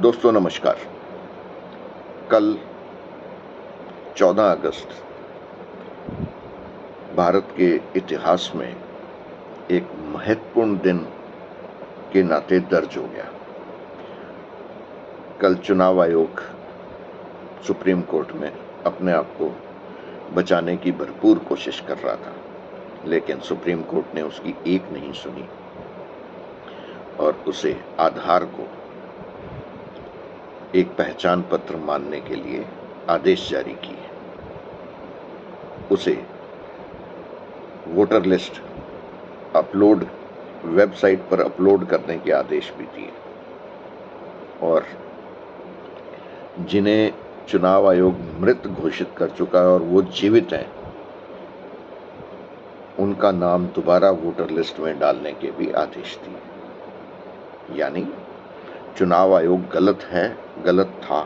दोस्तों नमस्कार। कल 14 अगस्त भारत के इतिहास में एक महत्वपूर्ण दिन के नाते दर्ज हो गया। कल चुनाव आयोग सुप्रीम कोर्ट में अपने आप को बचाने की भरपूर कोशिश कर रहा था, लेकिन सुप्रीम कोर्ट ने उसकी एक नहीं सुनी और उसे आधार को एक पहचान पत्र मानने के लिए आदेश जारी किए। उसे वोटर लिस्ट अपलोड वेबसाइट पर अपलोड करने के आदेश भी दिए और जिन्हें चुनाव आयोग मृत घोषित कर चुका है और वो जीवित हैं, उनका नाम दोबारा वोटर लिस्ट में डालने के भी आदेश दिए। यानी चुनाव आयोग गलत है, गलत था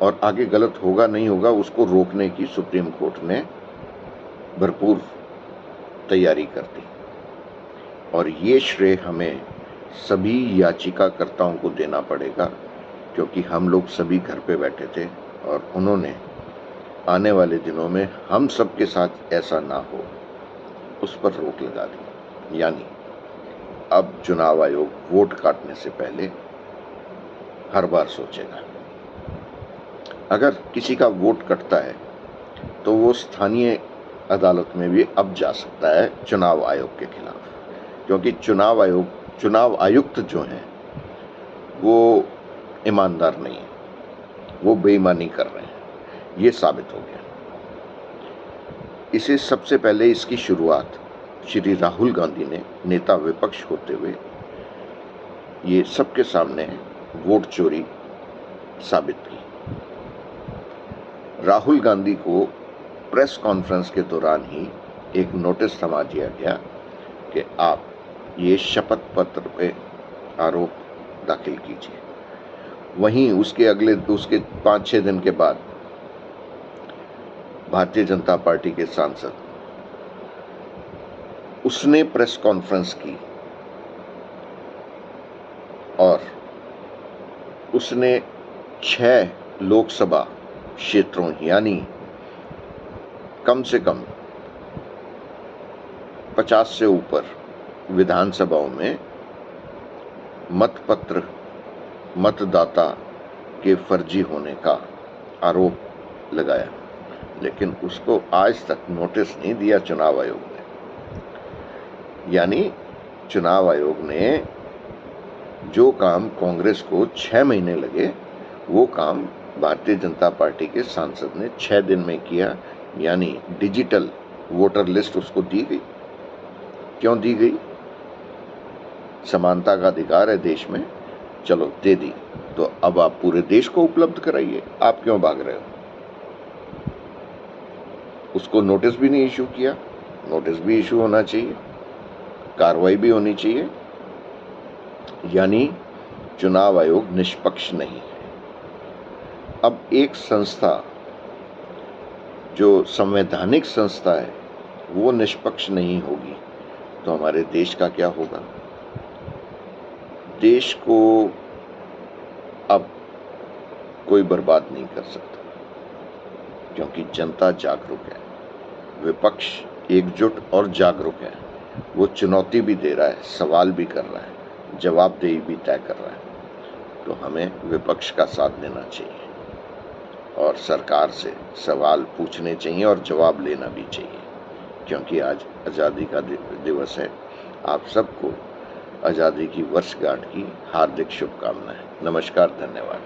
और आगे गलत होगा नहीं होगा उसको रोकने की सुप्रीम कोर्ट ने भरपूर तैयारी कर दी। और ये श्रेय हमें सभी याचिकाकर्ताओं को देना पड़ेगा, क्योंकि हम लोग सभी घर पे बैठे थे और उन्होंने आने वाले दिनों में हम सब के साथ ऐसा ना हो उस पर रोक लगा दी। यानी अब चुनाव आयोग वोट काटने से पहले हर बार सोचेगा। अगर किसी का वोट कटता है तो वो स्थानीय अदालत में भी अब जा सकता है चुनाव आयोग के खिलाफ, क्योंकि चुनाव आयुक्त जो हैं वो ईमानदार नहीं है, वो बेईमानी कर रहे हैं, ये साबित हो गया। इसे सबसे पहले इसकी शुरुआत श्री राहुल गांधी ने नेता विपक्ष होते हुए ये सबके सामने वोट चोरी साबित की। राहुल गांधी को प्रेस कॉन्फ्रेंस के दौरान ही एक नोटिस थमा दिया गया कि आप ये शपथ पत्र पे आरोप दाखिल कीजिए। वहीं उसके 5-6 दिन के बाद भारतीय जनता पार्टी के सांसद उसने प्रेस कॉन्फ्रेंस की और उसने 6 लोकसभा क्षेत्रों यानी कम से कम 50 से ऊपर विधानसभाओं में मतपत्र मतदाता के फर्जी होने का आरोप लगाया, लेकिन उसको आज तक नोटिस नहीं दिया चुनाव आयोग ने। यानी चुनाव आयोग ने जो काम कांग्रेस को 6 महीने लगे वो काम भारतीय जनता पार्टी के सांसद ने 6 दिन में किया। यानी डिजिटल वोटर लिस्ट उसको दी गई। क्यों दी गई? समानता का अधिकार है देश में, चलो दे दी, तो अब आप पूरे देश को उपलब्ध कराइए। आप क्यों भाग रहे हो? उसको नोटिस भी नहीं इशू किया। नोटिस भी इशू होना चाहिए, कार्रवाई भी होनी चाहिए। यानी चुनाव आयोग निष्पक्ष नहीं है। अब एक संस्था जो संवैधानिक संस्था है वो निष्पक्ष नहीं होगी तो हमारे देश का क्या होगा? देश को अब कोई बर्बाद नहीं कर सकता, क्योंकि जनता जागरूक है, विपक्ष एकजुट और जागरूक है। वो चुनौती भी दे रहा है, सवाल भी कर रहा है, जवाबदेही भी तय कर रहा है। तो हमें विपक्ष का साथ देना चाहिए और सरकार से सवाल पूछने चाहिए और जवाब लेना भी चाहिए, क्योंकि आज आज़ादी का दिवस है। आप सबको आज़ादी की वर्षगांठ की हार्दिक शुभकामनाएं। नमस्कार, धन्यवाद।